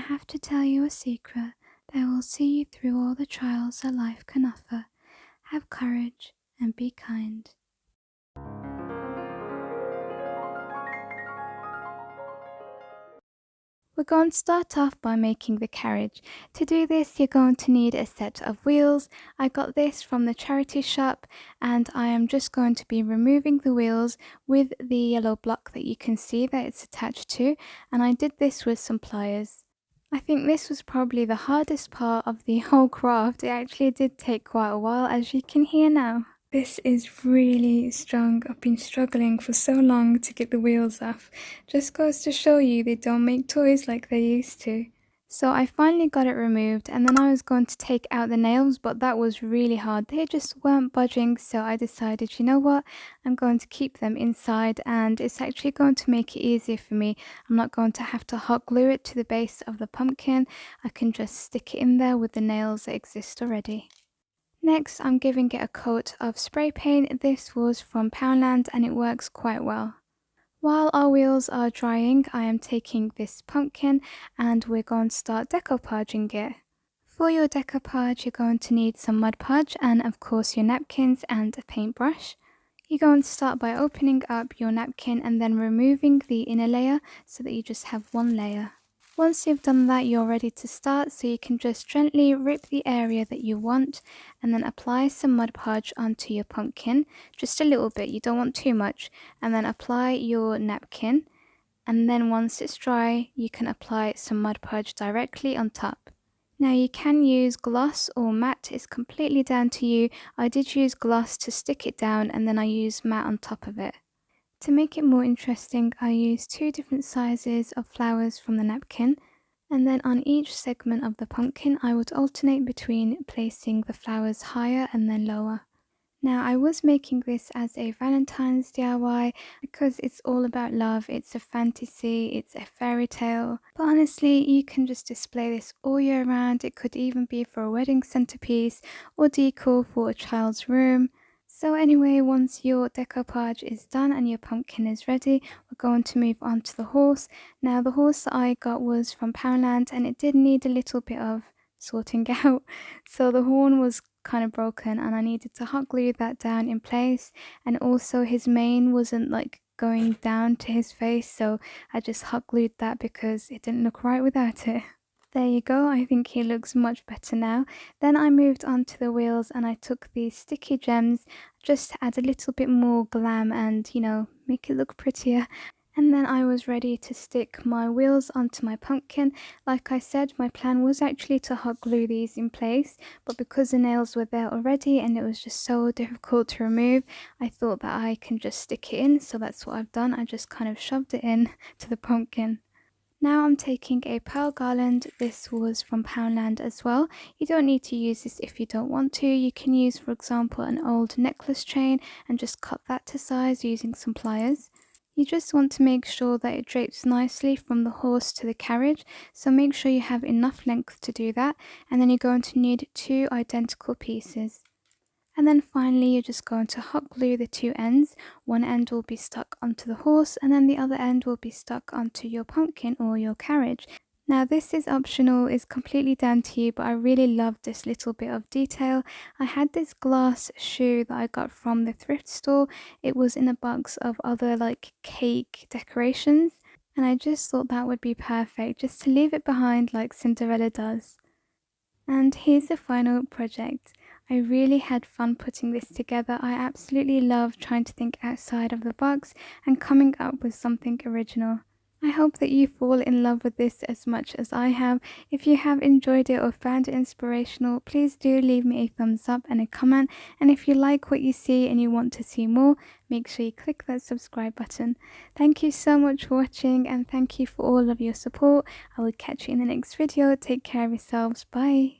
have to tell you a secret that will see you through all the trials that life can offer. Have courage and be kind. We're going to start off by making the carriage. To do this, you're going to need a set of wheels. I got this from the charity shop, and I am just going to be removing the wheels with the yellow block that you can see that it's attached to, and I did this with some pliers. I think this was probably the hardest part of the whole craft. It actually did take quite a while, as you can hear now. This is really strong. I've been struggling for so long to get the wheels off. Just goes to show you they don't make toys like they used to. So I finally got it removed, and then I was going to take out the nails, but that was really hard. They just weren't budging, so I decided, you know what, I'm going to keep them inside, and it's actually going to make it easier for me. I'm not going to have to hot glue it to the base of the pumpkin. I can just stick it in there with the nails that exist already. Next, I'm giving it a coat of spray paint. This was from Poundland and it works quite well. While our wheels are drying, I am taking this pumpkin and we're going to start decoupaging it. For your decoupage, you're going to need some Mod Podge and of course your napkins and a paintbrush. You're going to start by opening up your napkin and then removing the inner layer so that you just have one layer. Once you've done that, you're ready to start, so you can just gently rip the area that you want and then apply some Mod Podge onto your pumpkin, just a little bit, you don't want too much, and then apply your napkin, and then once it's dry you can apply some Mod Podge directly on top. Now you can use gloss or matte, it's completely down to you. I did use gloss to stick it down and then I used matte on top of it. To make it more interesting, I used 2 different sizes of flowers from the napkin, and then on each segment of the pumpkin I would alternate between placing the flowers higher and then lower. Now I was making this as a Valentine's DIY because it's all about love, it's a fantasy, it's a fairy tale, but honestly you can just display this all year round. It could even be for a wedding centerpiece or decor for a child's room. So anyway, once your decoupage is done and your pumpkin is ready, we're going to move on to the horse. Now the horse that I got was from Poundland and it did need a little bit of sorting out. So the horn was kind of broken and I needed to hot glue that down in place, and also his mane wasn't like going down to his face, so I just hot glued that because it didn't look right without it. There you go, I think he looks much better now. Then I moved on to the wheels and I took these sticky gems just to add a little bit more glam and, you know, make it look prettier. And then I was ready to stick my wheels onto my pumpkin. Like I said, my plan was actually to hot glue these in place, but because the nails were there already and it was just so difficult to remove, I thought that I can just stick it in, so that's what I've done. I just kind of shoved it in to the pumpkin. Now I'm taking a pearl garland. This was from Poundland as well. You don't need to use this if you don't want to. You can use, for example, an old necklace chain and just cut that to size using some pliers. You just want to make sure that it drapes nicely from the horse to the carriage, so make sure you have enough length to do that, and then you're going to need 2 identical pieces. And then finally you're just going to hot glue the 2 ends. One end will be stuck onto the horse and then the other end will be stuck onto your pumpkin or your carriage. Now this is optional, it's completely down to you, but I really love this little bit of detail. I had this glass shoe that I got from the thrift store. It was in a box of other like cake decorations, and I just thought that would be perfect just to leave it behind like Cinderella does. And here's the final project. I really had fun putting this together. I absolutely love trying to think outside of the box and coming up with something original. I hope that you fall in love with this as much as I have. If you have enjoyed it or found it inspirational, please do leave me a thumbs up and a comment. And if you like what you see and you want to see more, make sure you click that subscribe button. Thank you so much for watching and thank you for all of your support. I will catch you in the next video. Take care of yourselves. Bye.